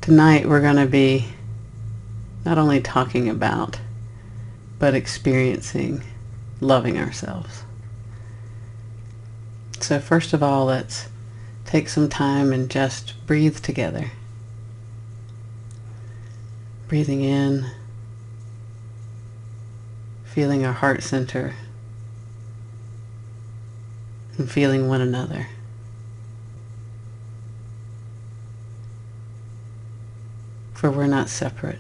Tonight we're going to be not only talking about, but experiencing loving ourselves. So first of all, let's take some time and just breathe together. Breathing in, feeling our heart center, and feeling one another. For we're not separate.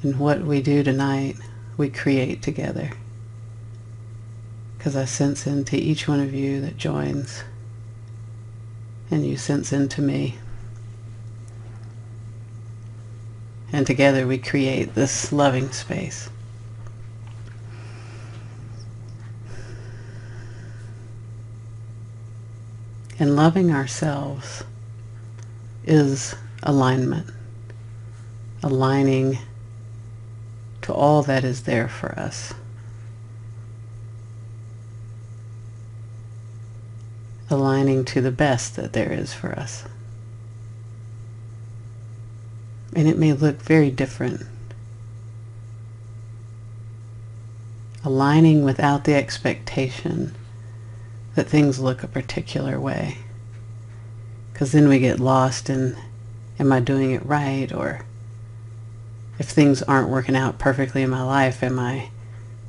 And what we do tonight, we create together. Because I sense into each one of you that joins, and you sense into me. And together we create this loving space. And loving ourselves is alignment. Aligning to all that is there for us. Aligning to the best that there is for us. And it may look very different. Aligning without the expectation that things look a particular way. Because then we get lost in, am I doing it right? Or if things aren't working out perfectly in my life, am I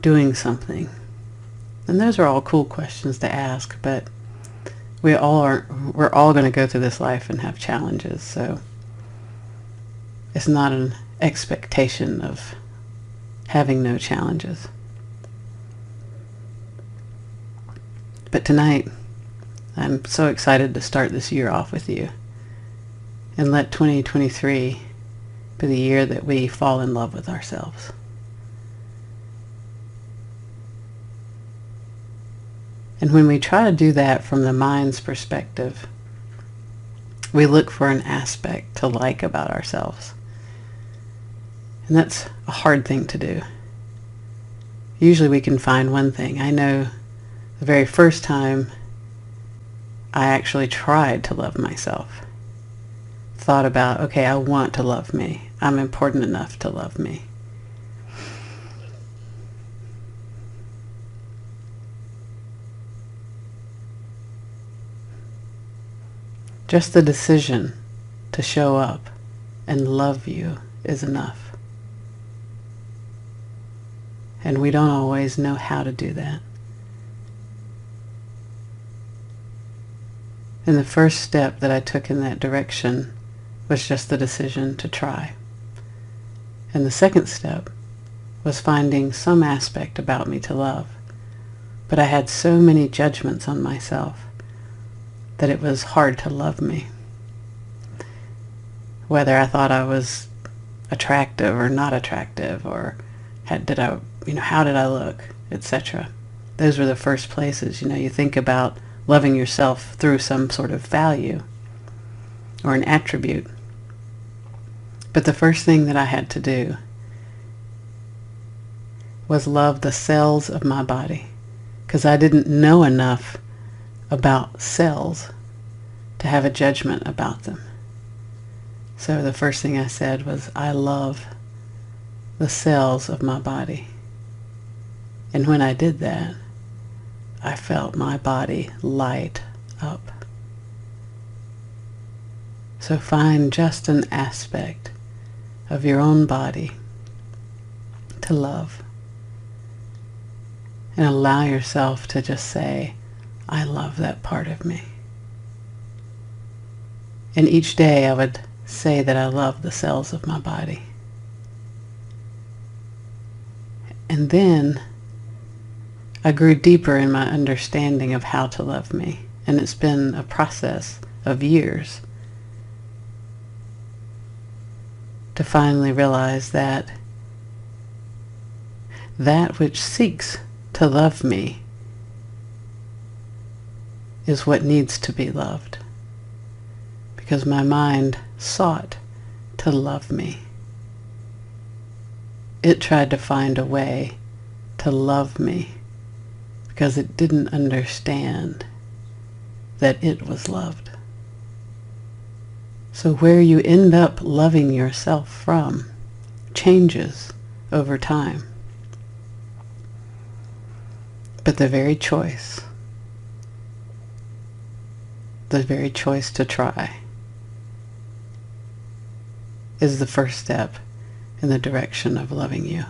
doing something? And those are all cool questions to ask, but we're all going to go through this life and have challenges. So it's not an expectation of having no challenges. But tonight, I'm so excited to start this year off with you and let 2023 be the year that we fall in love with ourselves. And when we try to do that from the mind's perspective, we look for an aspect to like about ourselves. And that's a hard thing to do. Usually we can find one thing. I know the very first time I actually tried to love myself, thought about, okay, I want to love me. I'm important enough to love me. Just the decision to show up and love you is enough. And we don't always know how to do that. And the first step that I took in that direction was just the decision to try. And the second step was finding some aspect about me to love. But I had so many judgments on myself that it was hard to love me. Whether I thought I was attractive or not attractive, or how did I look, etc. Those were the first places. You think about loving yourself through some sort of value or an attribute. But the first thing that I had to do was love the cells of my body, because I didn't know enough about cells to have a judgment about them. So the first thing I said was, I love the cells of my body. And when I did that, I felt my body light up. So find just an aspect of your own body to love. And allow yourself to just say, I love that part of me. And each day I would say that I love the cells of my body. And then I grew deeper in my understanding of how to love me. And it's been a process of years to finally realize that that which seeks to love me is what needs to be loved. Because my mind sought to love me. It tried to find a way to love me because it didn't understand that it was loved. So where you end up loving yourself from changes over time. But the very choice to try is the first step in the direction of loving you.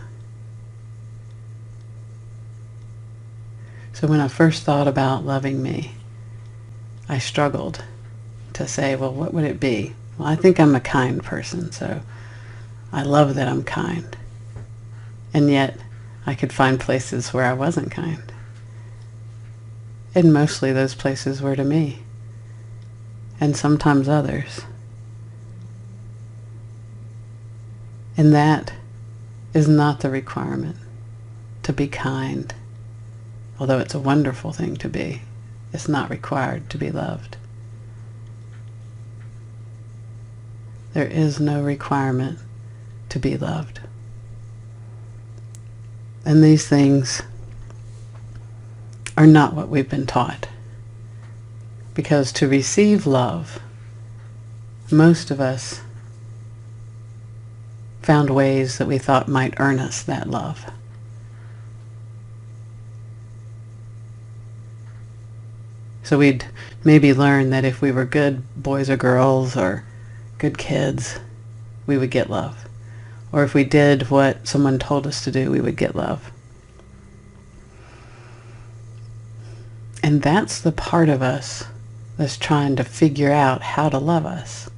So when I first thought about loving me, I struggled to say, well, what would it be? Well, I think I'm a kind person, so I love that I'm kind. And yet, I could find places where I wasn't kind. And mostly those places were to me. And sometimes others. And that is not the requirement to be kind. Although it's a wonderful thing to be, it's not required to be loved. There is no requirement to be loved. And these things are not what we've been taught. Because to receive love, most of us found ways that we thought might earn us that love. So we'd maybe learn that if we were good boys or girls or good kids, we would get love. Or if we did what someone told us to do, we would get love. And that's the part of us that's trying to figure out how to love us.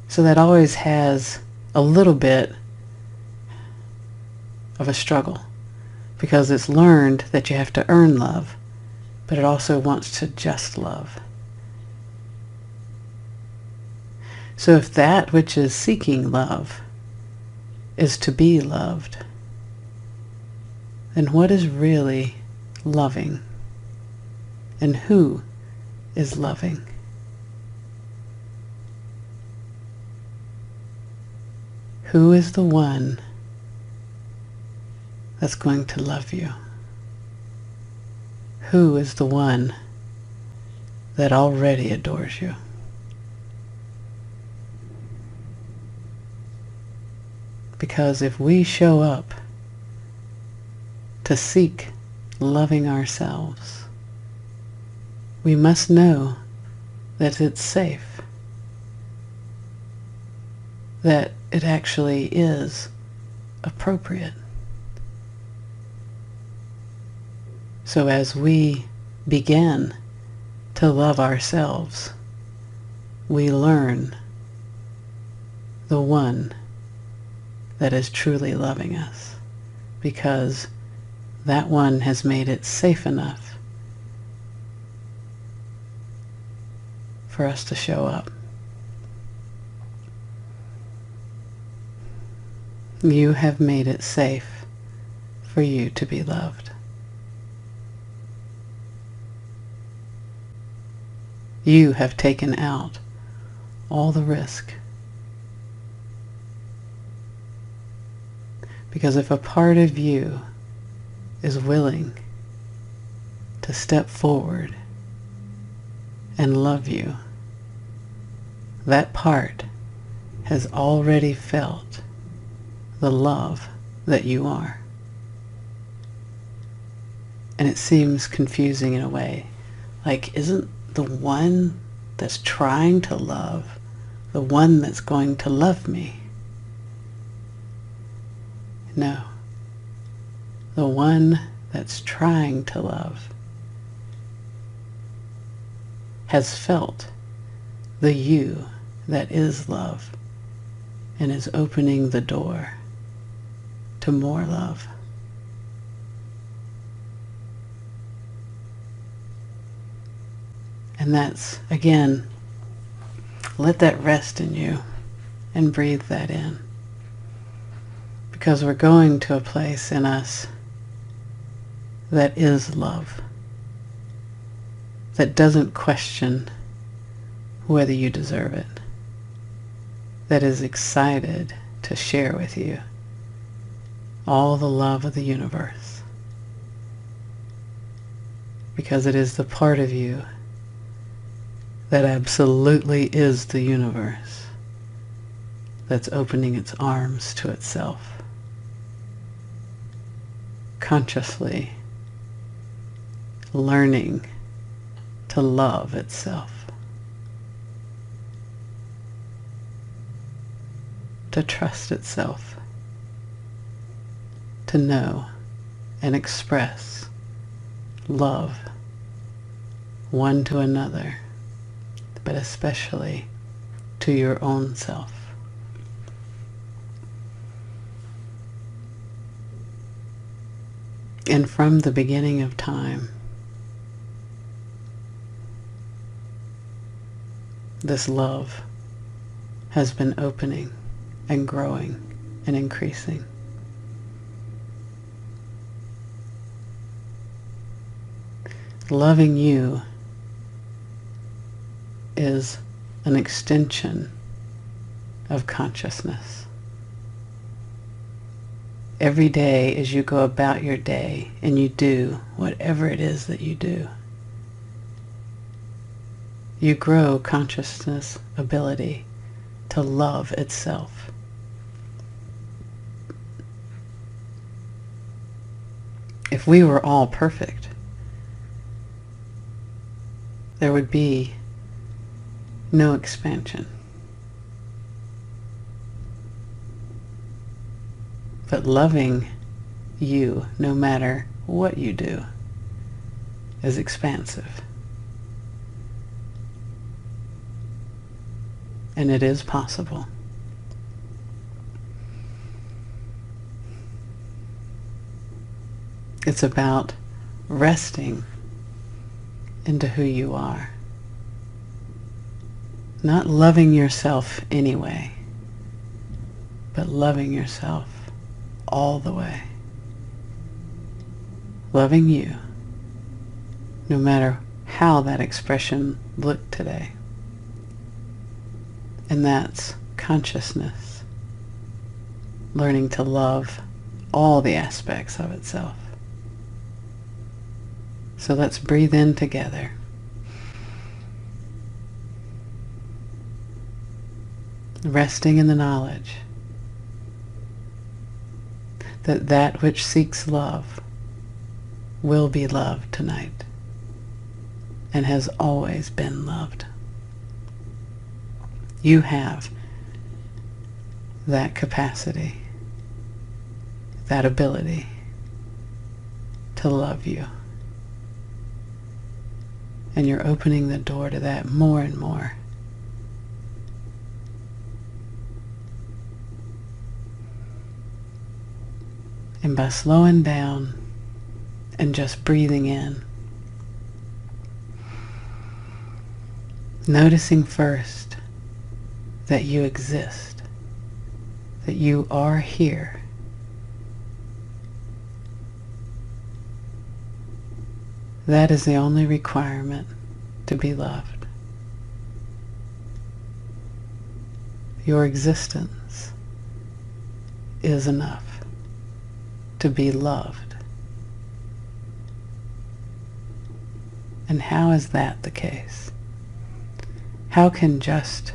So that always has a little bit of a struggle, because it's learned that you have to earn love, but it also wants to just love. So if that which is seeking love is to be loved, then what is really loving? And who is loving? Who is the one that's going to love you? Who is the one that already adores you? Because if we show up to seek loving ourselves, we must know that it's safe, that it actually is appropriate. So as we begin to love ourselves, we learn the one that is truly loving us, because that one has made it safe enough for us to show up. You have made it safe for you to be loved. You have taken out all the risk. Because if a part of you is willing to step forward and love you, that part has already felt the love that you are. And it seems confusing in a way. Like, isn't the one that's trying to love the one that's going to love me? No. The one that's trying to love has felt the you that is love and is opening the door to more love. And that's, again, let that rest in you and breathe that in. Because we're going to a place in us that is love, that doesn't question whether you deserve it, that is excited to share with you all the love of the universe, because it is the part of you that absolutely is the universe that's opening its arms to itself, consciously learning to love itself, to trust itself, to know and express love one to another, but especially to your own self. And from the beginning of time, this love has been opening and growing and increasing. Loving you is an extension of consciousness. Every day as you go about your day and you do whatever it is that you do, you grow consciousness ability to love itself. If we were all perfect, there would be no expansion. But loving you, no matter what you do, is expansive. And it is possible. It's about resting into who you are. Not loving yourself anyway, but loving yourself all the way. Loving you, no matter how that expression looked today. And that's consciousness, learning to love all the aspects of itself. So let's breathe in together. Resting in the knowledge that that which seeks love will be loved tonight and has always been loved. You have that capacity, that ability to love you. And you're opening the door to that more and more. And by slowing down and just breathing in, noticing first that you exist, that you are here. That is the only requirement to be loved. Your existence is enough to be loved. And how is that the case? How can just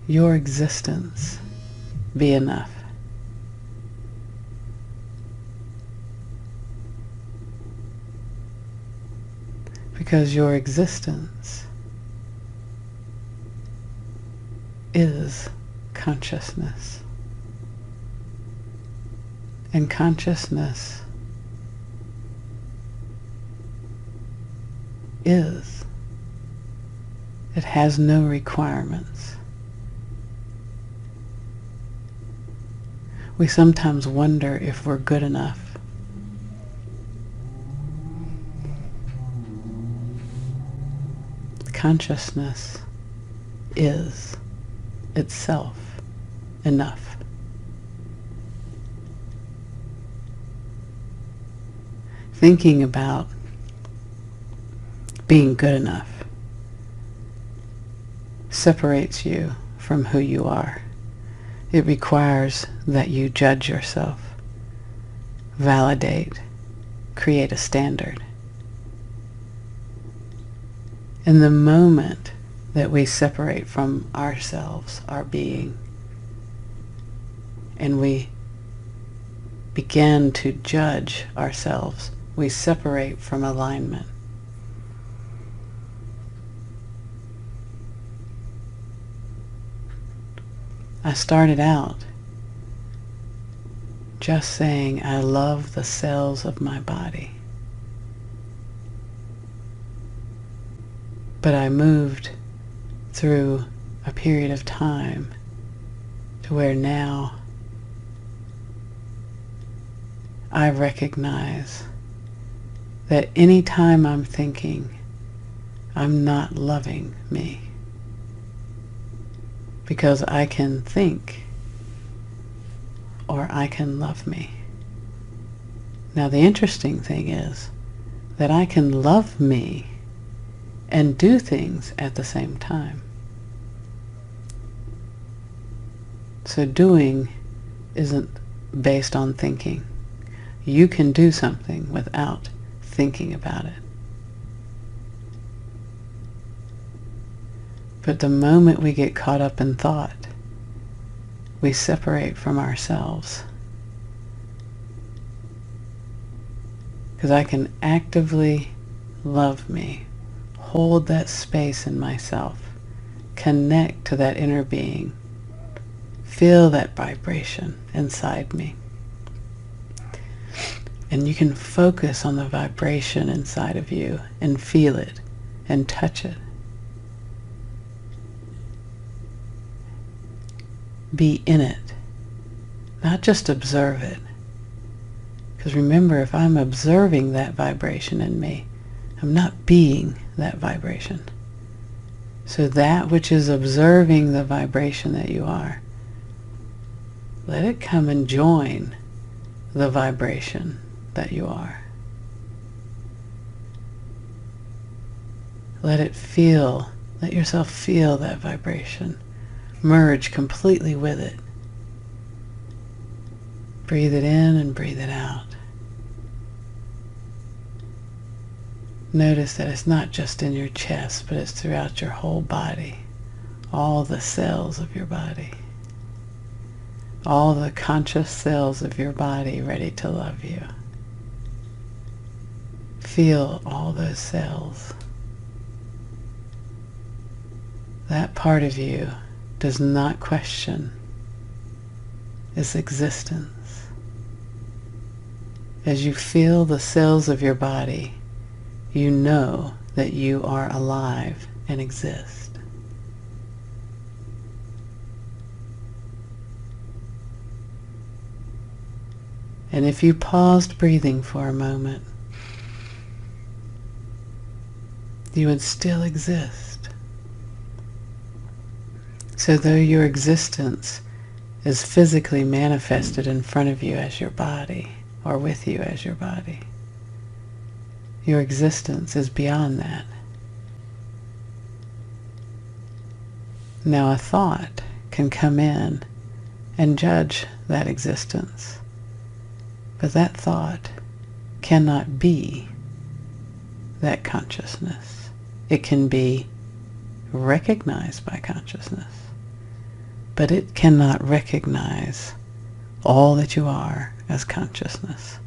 your existence be enough? Because your existence is consciousness. And consciousness is. It has no requirements. We sometimes wonder if we're good enough. Consciousness is itself enough. Thinking about being good enough separates you from who you are. It requires that you judge yourself, validate, create a standard. In the moment that we separate from ourselves, our being, and we begin to judge ourselves, we separate from alignment. I started out just saying, I love the cells of my body. But I moved through a period of time to where now I recognize that any time I'm thinking, I'm not loving me. Because I can think or I can love me. Now the interesting thing is that I can love me and do things at the same time. So doing isn't based on thinking. You can do something without thinking about it. But the moment we get caught up in thought, we separate from ourselves. Because I can actively love me, hold that space in myself, connect to that inner being, feel that vibration inside me. And you can focus on the vibration inside of you and feel it and touch it. Be in it, not just observe it. Because remember, if I'm observing that vibration in me, I'm not being that vibration. So that which is observing the vibration that you are, let it come and join the vibration that you are. Let it feel, let yourself feel that vibration. Merge completely with it. Breathe it in and breathe it out. Notice that it's not just in your chest, but it's throughout your whole body. All the cells of your body. All the conscious cells of your body ready to love you. Feel all those cells. That part of you does not question its existence. As you feel the cells of your body, you know that you are alive and exist. And if you paused breathing for a moment, you would still exist. So though your existence is physically manifested in front of you as your body, or with you as your body, your existence is beyond that. Now a thought can come in and judge that existence, but that thought cannot be that consciousness. It can be recognized by consciousness, but it cannot recognize all that you are as consciousness.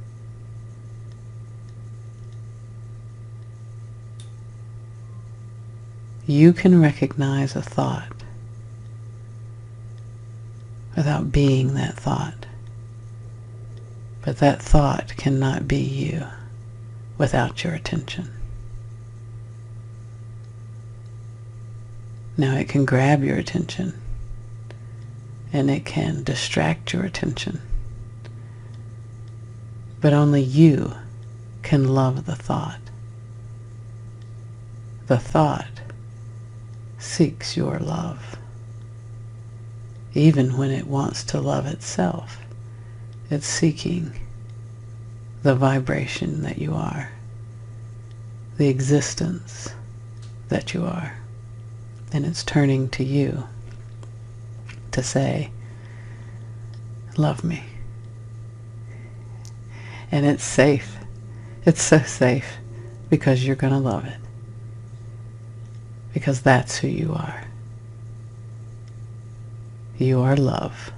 You can recognize a thought without being that thought, but that thought cannot be you without your attention. Now it can grab your attention and it can distract your attention, but only you can love the thought. The thought seeks your love. Even when it wants to love itself, it's seeking the vibration that you are, the existence that you are. And it's turning to you to say, love me. And it's safe. It's so safe because you're going to love it. because that's who you are. You are love.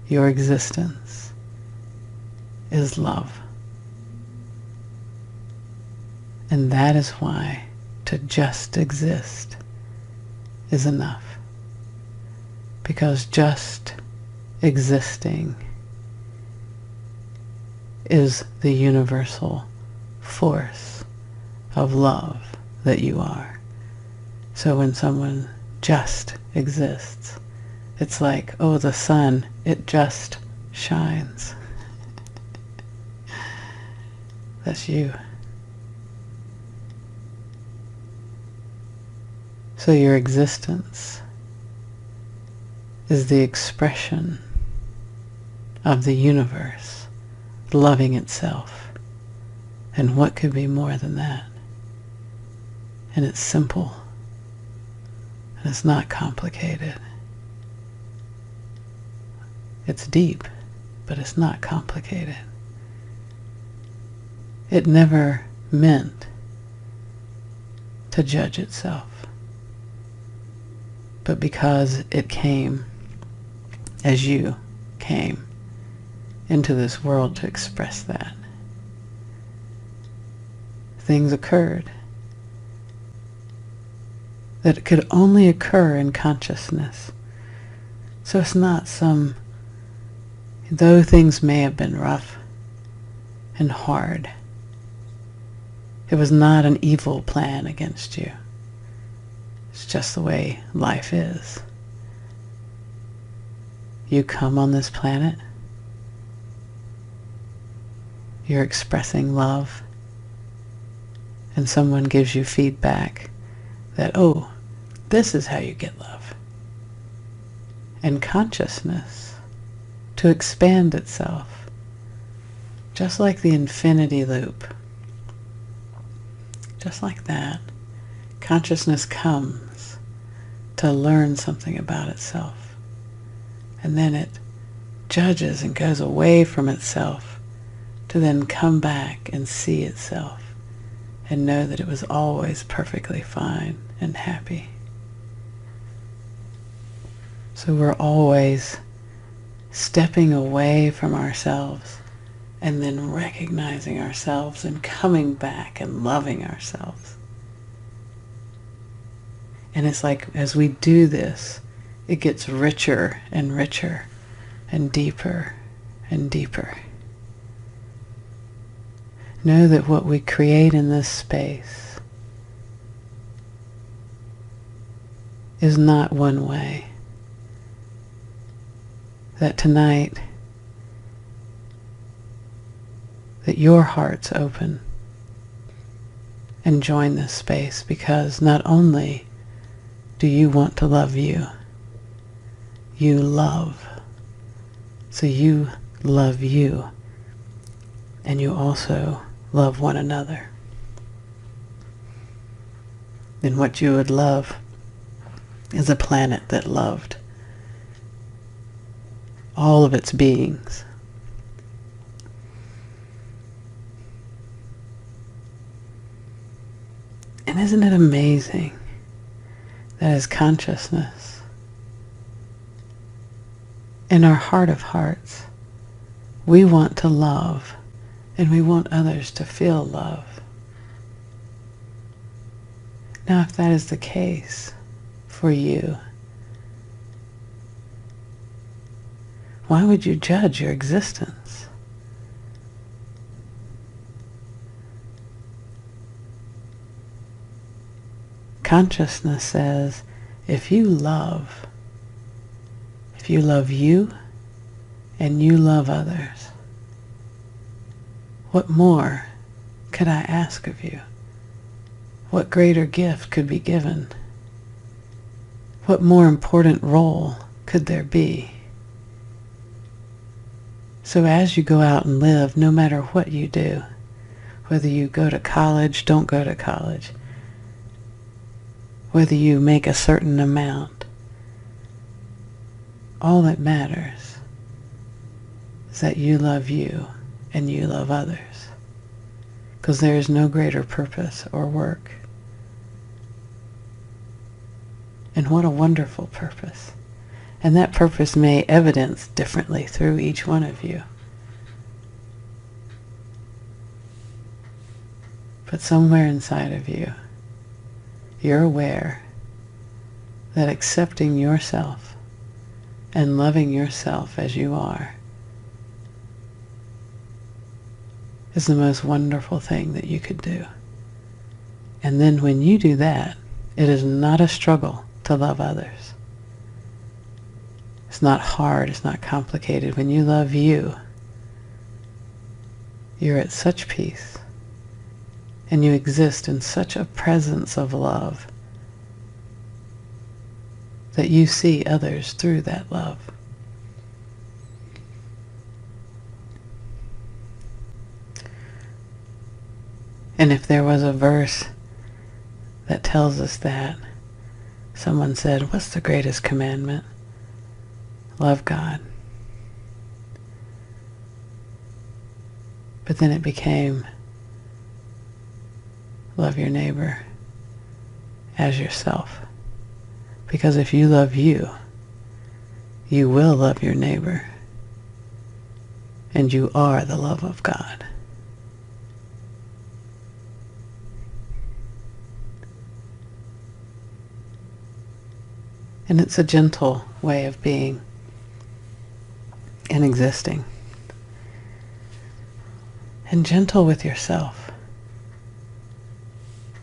Your existence is love. And that is why to just exist is enough. Because just existing is the universal force of love that you are. So when someone just exists, it's like, oh, the sun, it just shines. That's you. So your existence is the expression of the universe loving itself. And what could be more than that? And it's simple. And it's not complicated. It's deep, but it's not complicated. It never meant to judge itself. But because it came as you came into this world to express that, things occurred that could only occur in consciousness. So it's not though things may have been rough and hard, it was not an evil plan against you. It's just the way life is. You come on this planet, you're expressing love, and someone gives you feedback that, oh, this is how you get love. And consciousness, to expand itself, just like the infinity loop, just like that, consciousness comes to learn something about itself. And then it judges and goes away from itself to then come back and see itself and know that it was always perfectly fine and happy. So we're always stepping away from ourselves and then recognizing ourselves and coming back and loving ourselves. And it's like as we do this, it gets richer and richer and deeper and deeper. Know that what we create in this space is not one way. That tonight, that your heart's open and join this space, because not only do you want to love you, you love. So you love you, and you also love one another. And what you would love is a planet that loved all of its beings. And isn't it amazing that as consciousness, in our heart of hearts, we want to love and we want others to feel love. Now, if that is the case for you, why would you judge your existence? Consciousness says, if you love you and you love others, what more could I ask of you? What greater gift could be given? What more important role could there be? So as you go out and live, no matter what you do, whether you go to college, don't go to college, whether you make a certain amount, all that matters is that you love you and you love others. Because there is no greater purpose or work And what a wonderful purpose. And that purpose may evidence differently through each one of you. But somewhere inside of you, you're aware that accepting yourself and loving yourself as you are is the most wonderful thing that you could do. And then when you do that, it is not a struggle to love others. It's not hard, it's not complicated. When you love you, you're at such peace, and you exist in such a presence of love that you see others through that love. And if there was a verse that tells us that, someone said, what's the greatest commandment? Love God. But then it became, love your neighbor as yourself. Because if you love you, you will love your neighbor. And you are the love of God. And it's a gentle way of being and existing. And gentle with yourself.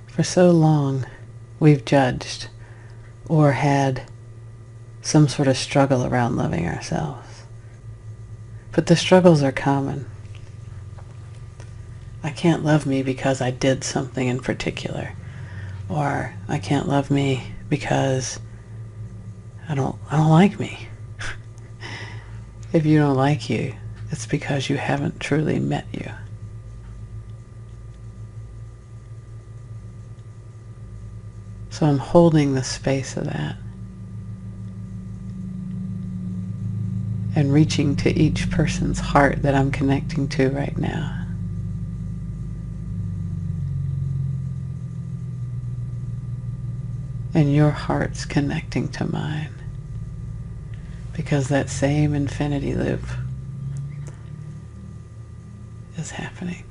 For so long, we've judged or had some sort of struggle around loving ourselves. But the struggles are common. I can't love me because I did something in particular. Or I can't love me because I don't like me. If you don't like you, it's because you haven't truly met you. So I'm holding the space of that and reaching to each person's heart that I'm connecting to right now. And your heart's connecting to mine. Because that same infinity loop is happening.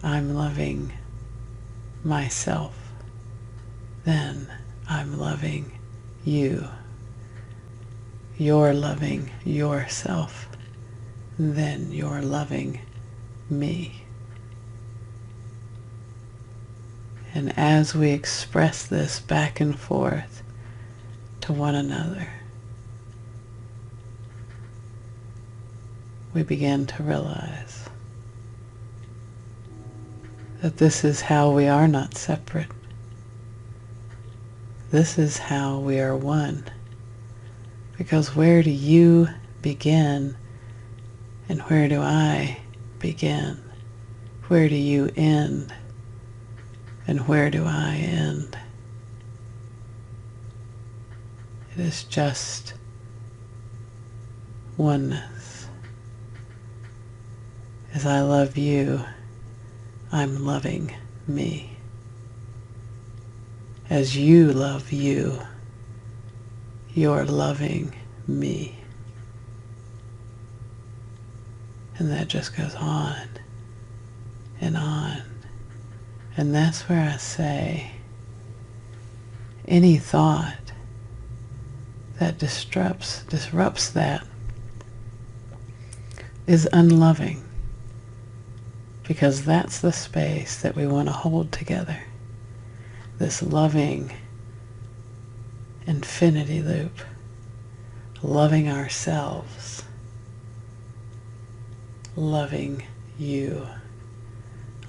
I'm loving myself. Then I'm loving you. You're loving yourself. Then you're loving me. And as we express this back and forth to one another, we begin to realize that this is how we are not separate. This is how we are one. Because where do you begin and where do I begin? Where do you end and where do I end? It is just oneness. As I love you, I'm loving me. As you love you, you're loving me. And that just goes on and on. And that's where I say, any thought that disrupts that is unloving. Because that's the space that we want to hold together. This loving infinity loop. Loving ourselves. Loving you.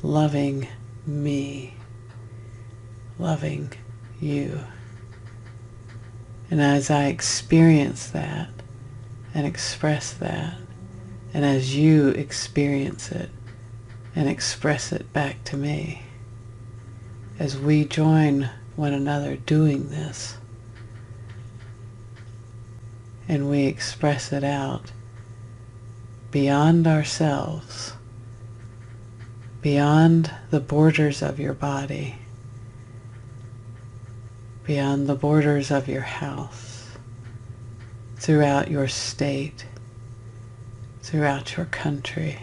Loving me. Loving you. And as I experience that and express that, and as you experience it and express it back to me, as we join one another doing this, and we express it out beyond ourselves, beyond the borders of your body, beyond the borders of your house, throughout your state, throughout your country,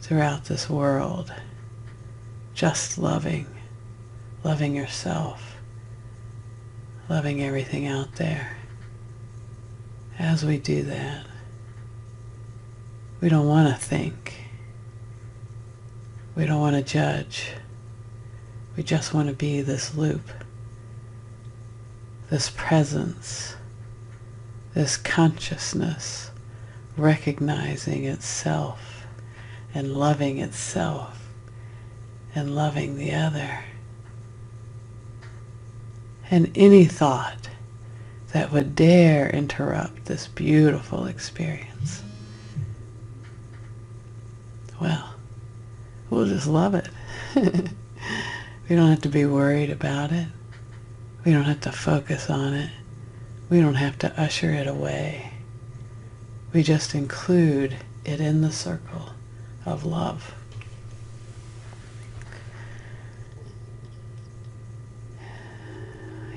throughout this world, just loving yourself, loving everything out there. As we do that, we don't want to think. We don't want to judge. We just want to be this loop, this presence, this consciousness, recognizing itself and loving the other. And any thought that would dare interrupt this beautiful experience, well, we'll just love it. We don't have to be worried about it. We don't have to focus on it. We don't have to usher it away. We just include it in the circle of love.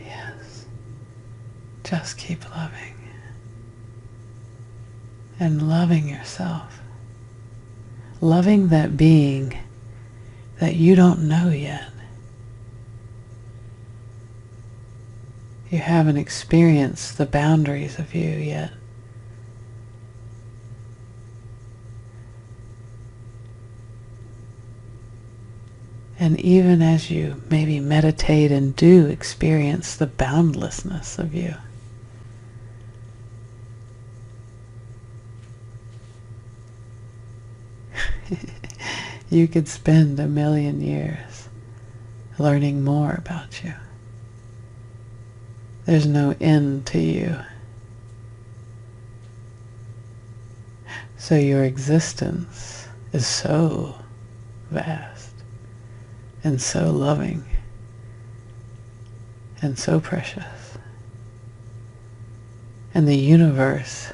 Yes. Just keep loving. And loving yourself. Loving that being that you don't know yet. You haven't experienced the boundaries of you yet. And even as you maybe meditate and do experience the boundlessness of you, you could spend 1,000,000 years learning more about you. There's no end to you. So your existence is so vast and so loving and so precious. And the universe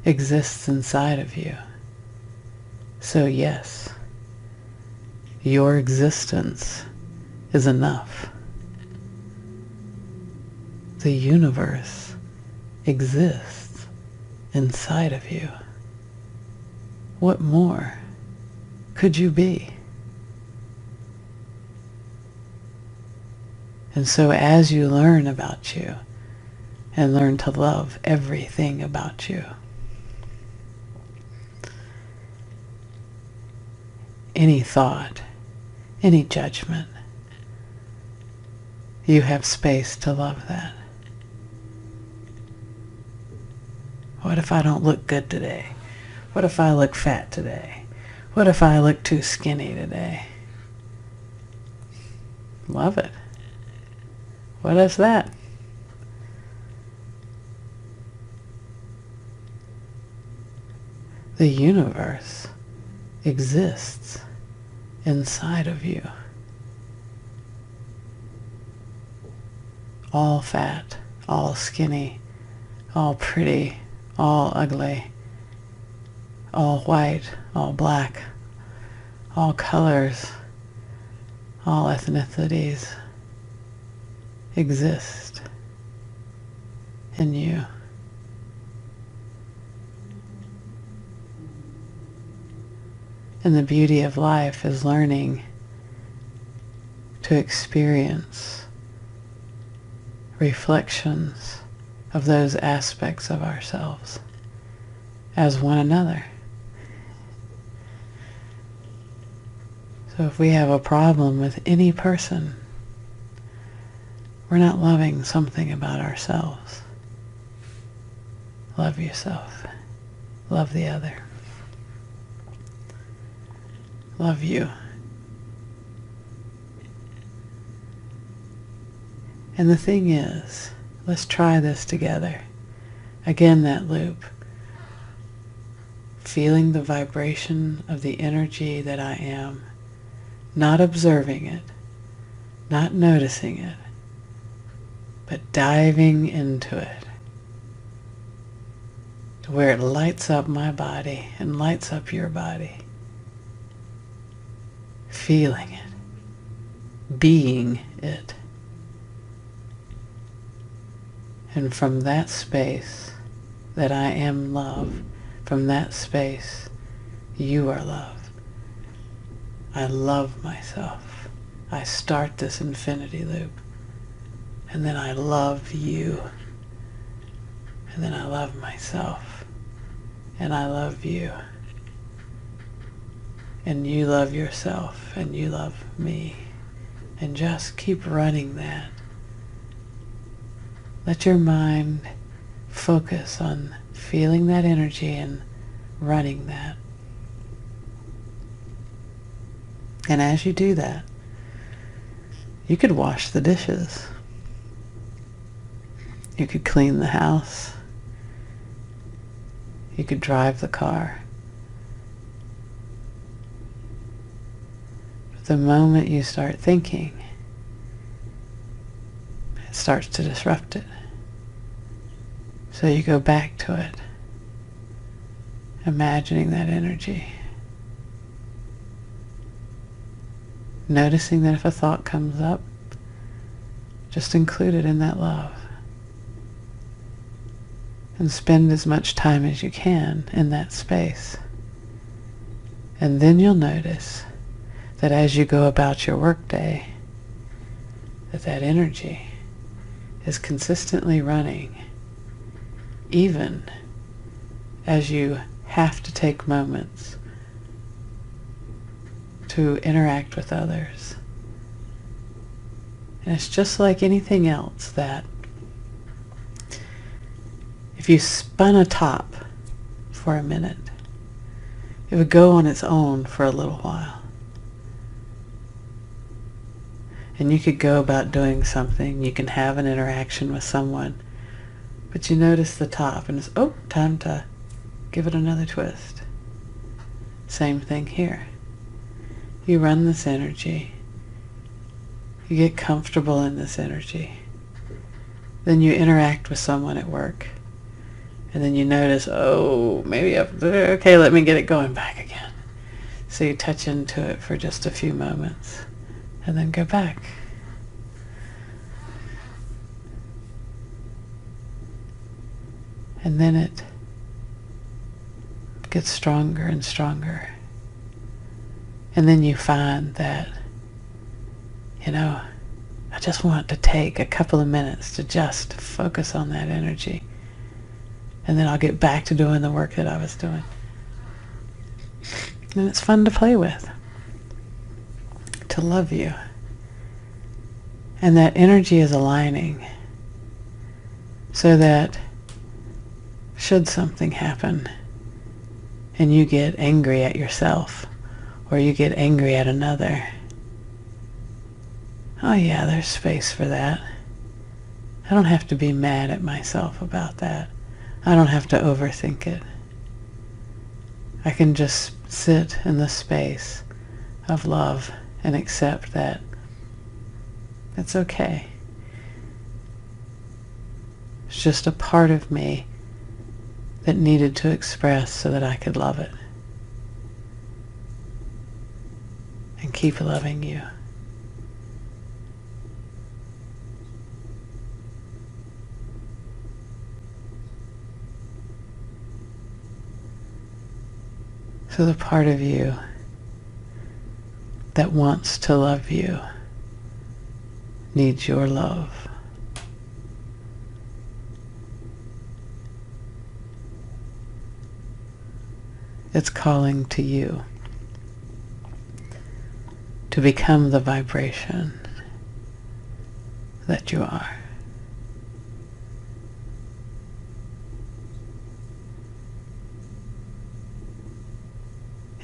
exists inside of you. So yes, your existence is enough. The universe exists inside of you. What more could you be? And so as you learn about you and learn to love everything about you, any thought, any judgment, you have space to love that. What if I don't look good today? What if I look fat today? What if I look too skinny today? Love it. What is that? The universe exists inside of you. All fat, all skinny, all pretty, all ugly, all white, all black, all colors, all ethnicities exist in you. And the beauty of life is learning to experience reflections of those aspects of ourselves as one another. So if we have a problem with any person, we're not loving something about ourselves. Love yourself. Love the other. Love you. And the thing is, let's try this together. Again, that loop. Feeling the vibration of the energy that I am. Not observing it. Not noticing it. But diving into it. To where it lights up my body and lights up your body. Feeling it. Being it. And from that space that I am love, from that space you are love. I love myself. I start this infinity loop. And then I love you. And then I love myself. And I love you. And you love yourself. And you love me. And just keep running that. Let your mind focus on feeling that energy and running that. And as you do that, you could wash the dishes. You could clean the house. You could drive the car. But the moment you start thinking, it starts to disrupt it. So you go back to it, imagining that energy. Noticing that if a thought comes up, just include it in that love. And spend as much time as you can in that space. And then you'll notice that as you go about your workday, that energy is consistently running, even as you have to take moments to interact with others. And it's just like anything else, that if you spun a top for a minute, it would go on its own for a little while. And you could go about doing something, you can have an interaction with someone, but you notice the top and it's, oh, time to give it another twist. Same thing here. You run this energy. You get comfortable in this energy. Then you interact with someone at work. And then you notice, oh, maybe okay, let me get it going back again. So you touch into it for just a few moments and then go back. And then it gets stronger and stronger. And then you find that, I just want to take a couple of minutes to just focus on that energy. And then I'll get back to doing the work that I was doing. And it's fun to play with, to love you. And that energy is aligning so that should something happen and you get angry at yourself or you get angry at another, oh yeah, there's space for that. I don't have to be mad at myself about that. I don't have to overthink it. I can just sit in the space of love and accept that it's okay. It's just a part of me that needed to express so that I could love it. And keep loving you. So the part of you that wants to love you needs your love. It's calling to you to become the vibration that you are.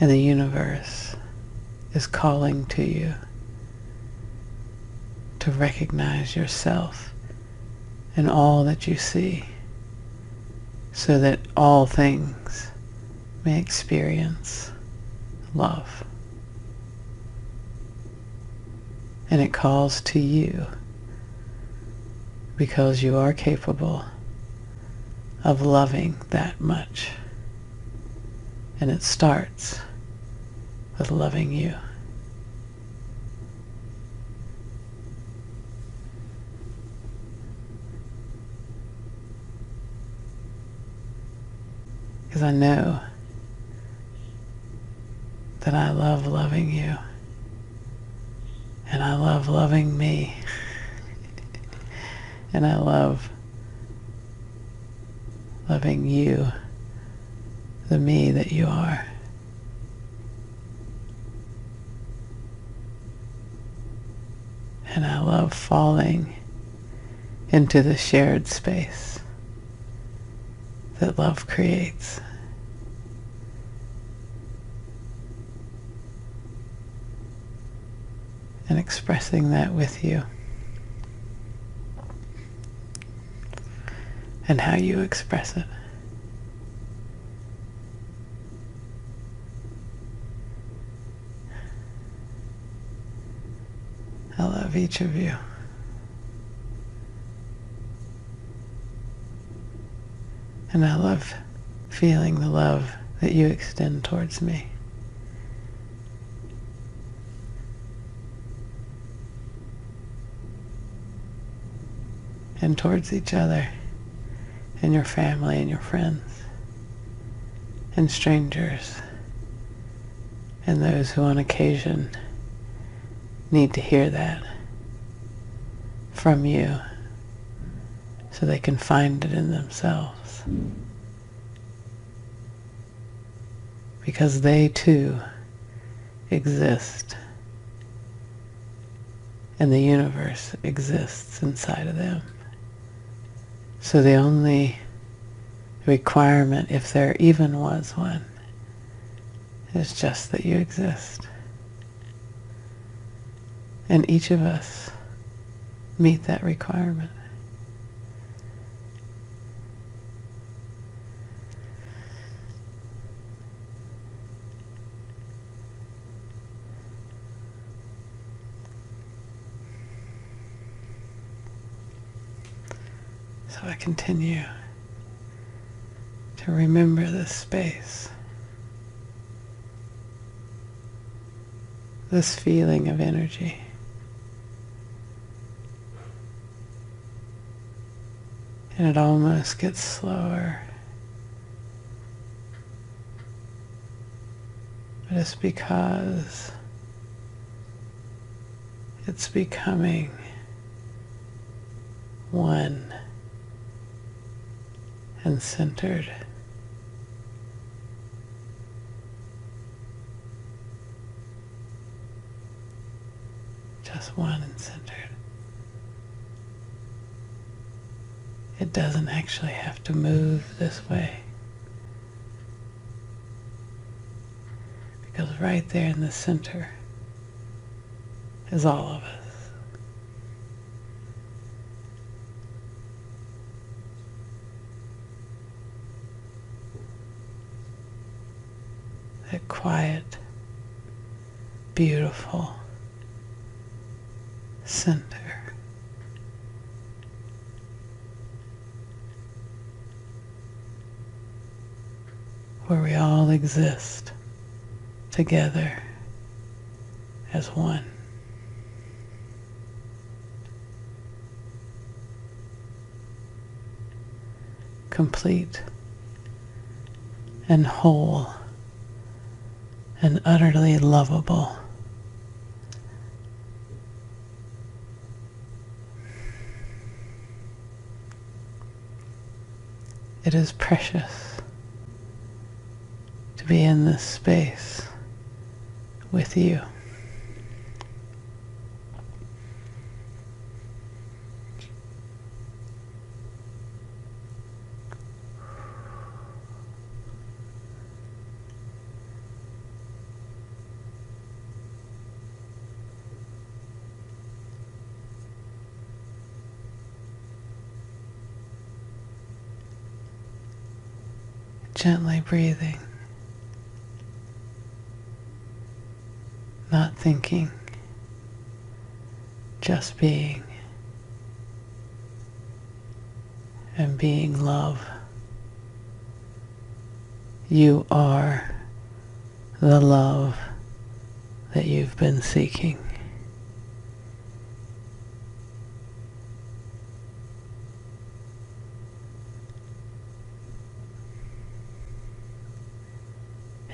And the universe is calling to you to recognize yourself in all that you see, so that all things may experience love. And it calls to you because you are capable of loving that much. And it starts with loving you. because I know that I love loving you, and I love loving me, and I love loving you, the me that you are. And I love falling into the shared space that love creates. And expressing that with you. And how you express it. I love each of you. And I love feeling the love that you extend towards me. And towards each other, and your family and your friends, and strangers, and those who on occasion need to hear that from you so they can find it in themselves. Because they too exist, and the universe exists inside of them. So the only requirement, if there even was one, is just that you exist. And each of us meet that requirement. So I continue to remember this space, this feeling of energy. And it almost gets slower. But it's because it's becoming one and centered. Just one and centered. It doesn't actually have to move this way. Because right there in the center is all of us. That quiet, beautiful center. Where we all exist together as one. Complete and whole and utterly lovable. It is precious to be in this space with you. Gently breathing, not thinking, just being, and being love. You are the love that you've been seeking.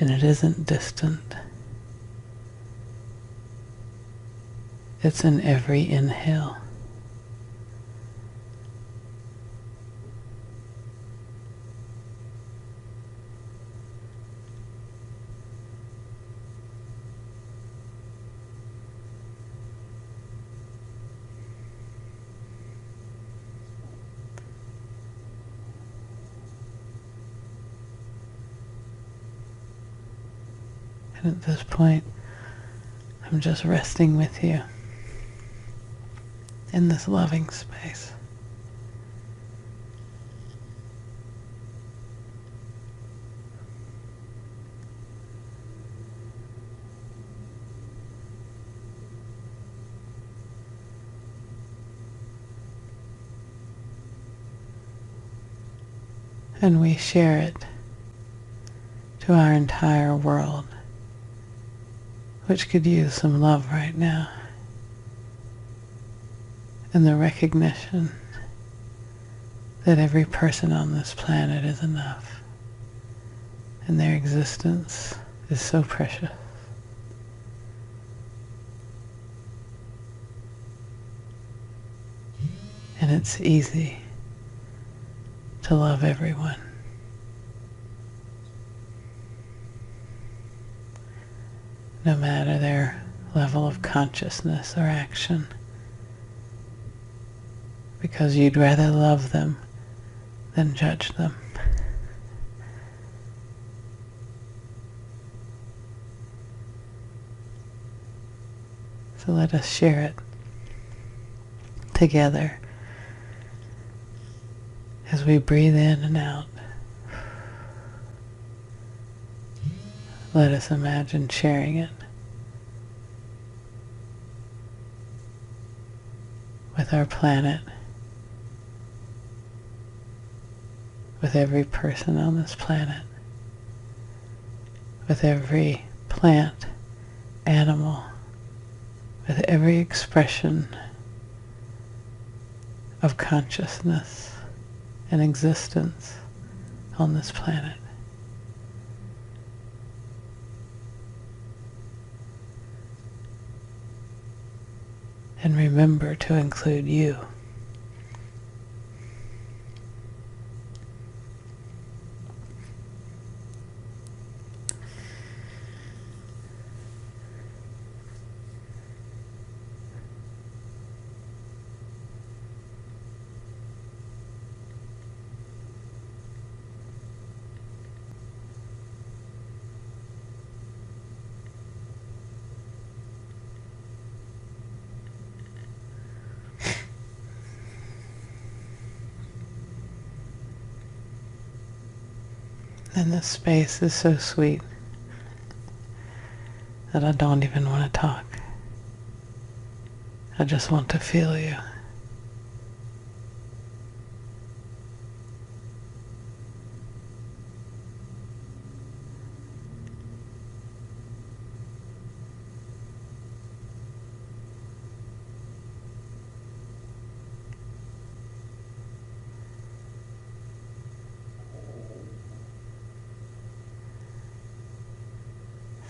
And it isn't distant. It's in every inhale. And at this point, I'm just resting with you in this loving space. And we share it to our entire world, which could use some love right now. And the recognition that every person on this planet is enough. And their existence is so precious. And it's easy to love everyone. No matter their level of consciousness or action. Because you'd rather love them than judge them. So let us share it together as we breathe in and out. Let us imagine sharing it with our planet, with every person on this planet, with every plant, animal, with every expression of consciousness and existence on this planet. And remember to include you. And this space is so sweet that I don't even want to talk. I just want to feel you.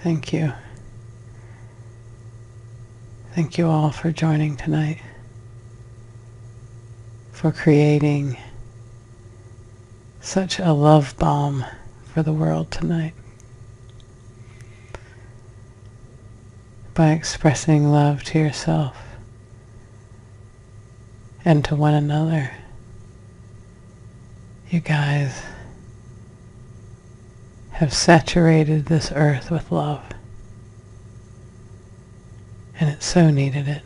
Thank you. Thank you all for joining tonight, for creating such a love bomb for the world tonight. By expressing love to yourself and to one another, you guys have saturated this earth with love. And it so needed it.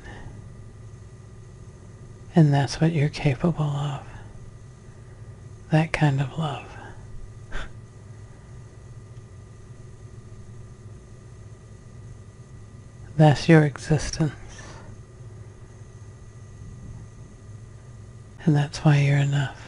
And that's what you're capable of. That kind of love. That's your existence. And that's why you're enough.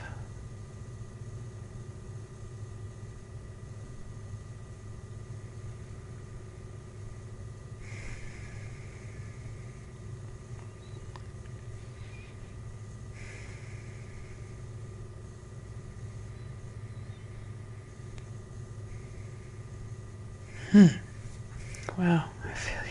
Wow, I feel you.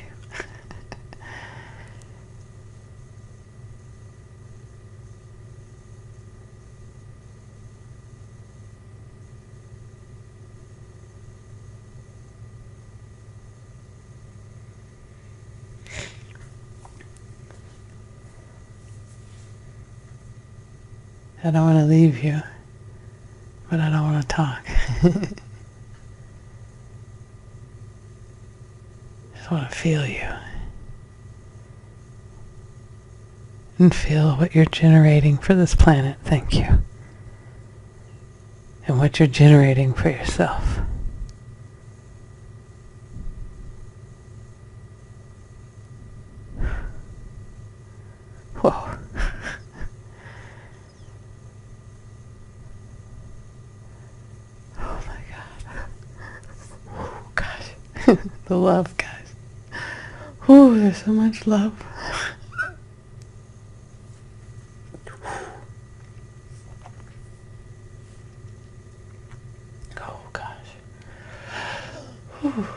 I don't want to leave you, but I don't want to talk. Just want to feel you. And feel what you're generating for this planet. Thank you. And what you're generating for yourself. Whoa. Oh my God. Oh gosh. The love, guys. Oh, there's so much love. Oh gosh. Whew.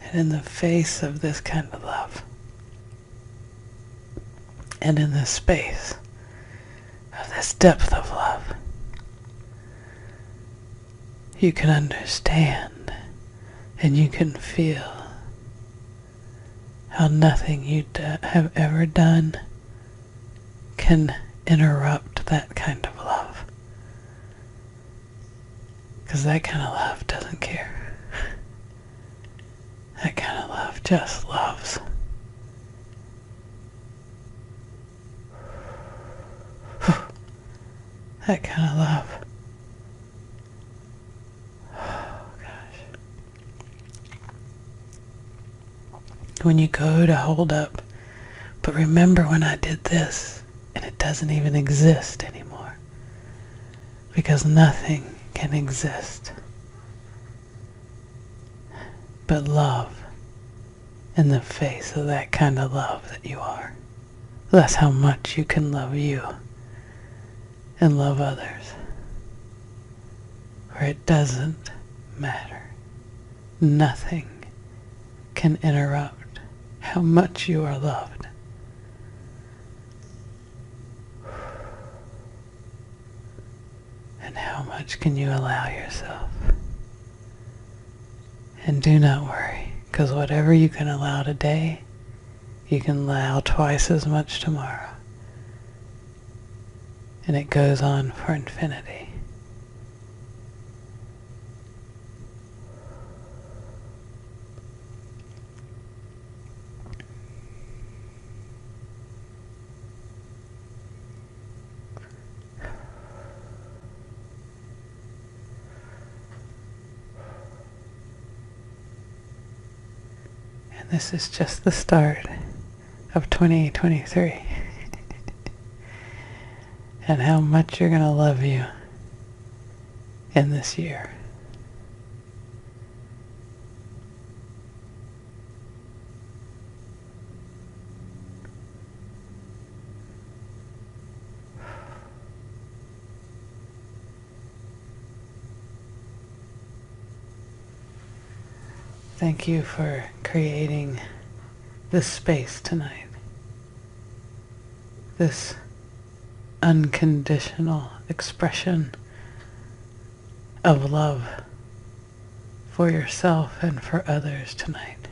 And in the face of this kind of love, and in the space of this depth of love, you can understand and you can feel how nothing you have ever done can interrupt that kind of love. Because that kind of love doesn't care. That kind of love just loves. That kind of love. Oh, gosh. When you go to hold up, but remember when I did this, and it doesn't even exist anymore. Because nothing can exist but love in the face of that kind of love that you are. That's how much you can love you and love others. For it doesn't matter. Nothing can interrupt how much you are loved. And how much can you allow yourself? And do not worry, because whatever you can allow today, you can allow twice as much tomorrow. And it goes on for infinity. This is just the start of 2023. And how much you're going to love you in this year. Thank you for creating this space tonight. This unconditional expression of love for yourself and for others tonight.